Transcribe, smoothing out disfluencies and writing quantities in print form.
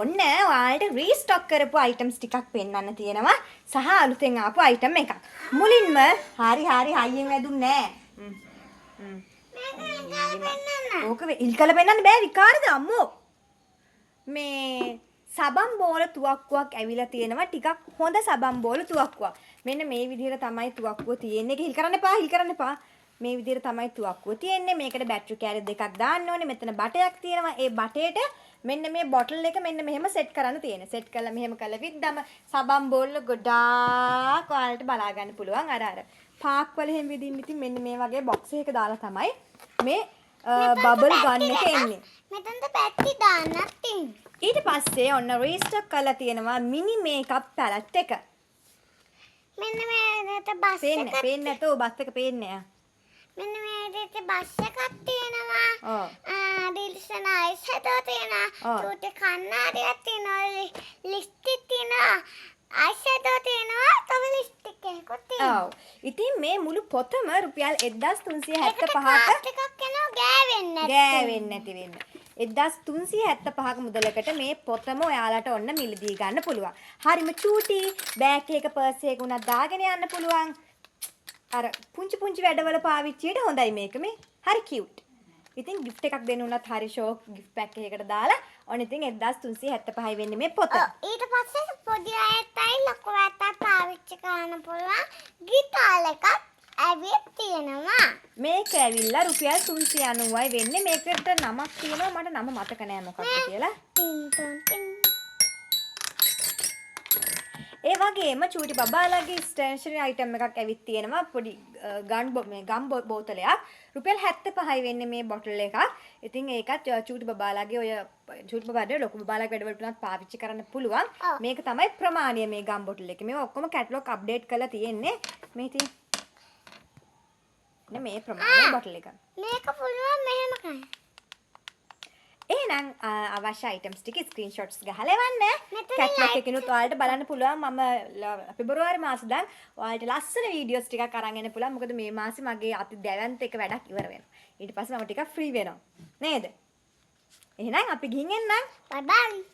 ඔන්න ඔයාලට රීස්ටොක් කරපු අයිටම්ස් ටිකක් පෙන්වන්න තියෙනවා සහ අලුතෙන් ආපු අයිටම් එකක්. මුලින්ම හරි හයියෙන් වැදුන්නේ නෑ. ඕක ඉල්කල පෙන්වන්න බෑ විකාරද අම්මෝ. මේ සබන් බෝල තුවක්කුවක් ඇවිල්ලා තියෙනවා ටිකක් හොඳ සබන් බෝල තුවක්කුවක්. මෙන්න මේ විදිහට තමයි තුවක්කුව තියෙන්නේ. හිල් කරන්න එපා. මේ විදිහට තමයි තුවක්කුව තියෙන්නේ. මේකට බැටරි කෑලි දෙකක් දාන්න ඕනේ. මෙතන බටයක් තියෙනවා. ඒ බටේට මෙන්න මේ බොටල් එක මෙන්න මෙහෙම සෙට් කරන්න තියෙන්නේ. සෙට් කරලා මෙහෙම කළ විද්දම සබන් බෝල් ගොඩාක් ඔයාලට බලා ගන්න පුළුවන්. අර පාක් වල එහෙම විදිහින් ඉතින් මෙන්න මේ වගේ බොක්ස් එකක දාලා තමයි මේ බබල් ගන් එක එන්නේ. මෙතනද බැටරි දාන්නත් තියෙන්නේ. ඊට පස්සේ ඔන්න රීස්ටොක් කරලා තියෙනවා මිනි මේකප් පැලට් එක. මෙන්න මේකට බස් එකක් පේන්නේ නැතෝ බස් එක පේන්නේ නැහැ. මෙන්න මේකට බස් එකක් තියෙනවා. ඩිල්සන් අයිස් හදලා තියෙනවා. චූටි කණ්ණාඩියක් තියෙනවා. ලිප්ස්ටික් තියෙනවා. අයිස් හදලා තියෙනවා. තව ලිප්ස්ටික් එකකුත් තියෙනවා. ඔව්. ඉතින් මේ මුළු පොතම රුපියල් 1375ක එකක් එනවා ගෑවෙන්නේ නැති වෙන්න. 1375ක මුදලකට මේ පොතම ඔයාලට ඔන්න මිලදී ගන්න පුළුවන්. හරිම චූටි බෑග් එකක පර්ස් එකක උනත් දාගෙන යන්න පුළුවන්. අර පුංචි වැඩවල පාවිච්චියට හොඳයි මේක මේ. හරි කියුට්. ඉතින් gift එකක් දෙන්න උනත් හරි ෂෝක් gift pack එකකට දාලා ඔන්න ඉතින් 1375 වෙන්නේ මේ පොත. ඊට පස්සේ පොඩි අයටයි ලොකු අයටයි පාවිච්චි කරන්න පුළුවන් ගිටාර් එකක් ඇවිත් තියෙනවා. මේක ඇවිල්ලා රුපියල් 390යි වෙන්නේ. මේකට නමක් තියෙනවා මට නම මතක නෑ මොකක්ද කියලා. ඒ වගේම චූටි බබාලාගේ ස්ටේෂනරි අයිටම් එකක් ඇවිත් තියෙනවා. පොඩි ගම් බෝතලයක්. රුපියල් 75යි වෙන්නේ මේ බොටල් එකක්. ඉතින් ඒකත් චූටි බබාලාගේ ඔය චූටි බබාලාගේ ලොකු බබාලාගේ වැඩවලට උනත් පාවිච්චි කරන්න පුළුවන්. මේක තමයි ප්‍රමාණය මේ ගම් බොටල් එකේ. මේවා ඔක්කොම කැටලොග් අප්ඩේට් කරලා තියෙන්නේ. මේ ඉතින් මේ ප්‍රමාණය බොටල් එක. මේක පුළුවන් මෙහෙම කරන්න. එහෙනම් අවශ්‍ය අයිටම්ස් ටික ස්ක්‍රීන්ෂොට්ස් ගහලා එවන්න. කැටලොග් එකකිනුත් ඔයාලට බලන්න පුළුවන්. මම පෙබරවාරි මාසේ දැන් ඔයාලට ලස්සන වීඩියෝස් ටිකක් අරන් එන්න පුළුවන්. මොකද මේ මාසේ මගේ අති දැවැන්ත එක වැඩක් ඉවර වෙනවා. ඊට පස්සේ මම ටිකක් ෆ්‍රී වෙනවා. නේද? එහෙනම් අපි ගිහින් එන්නම්. බයි බයි.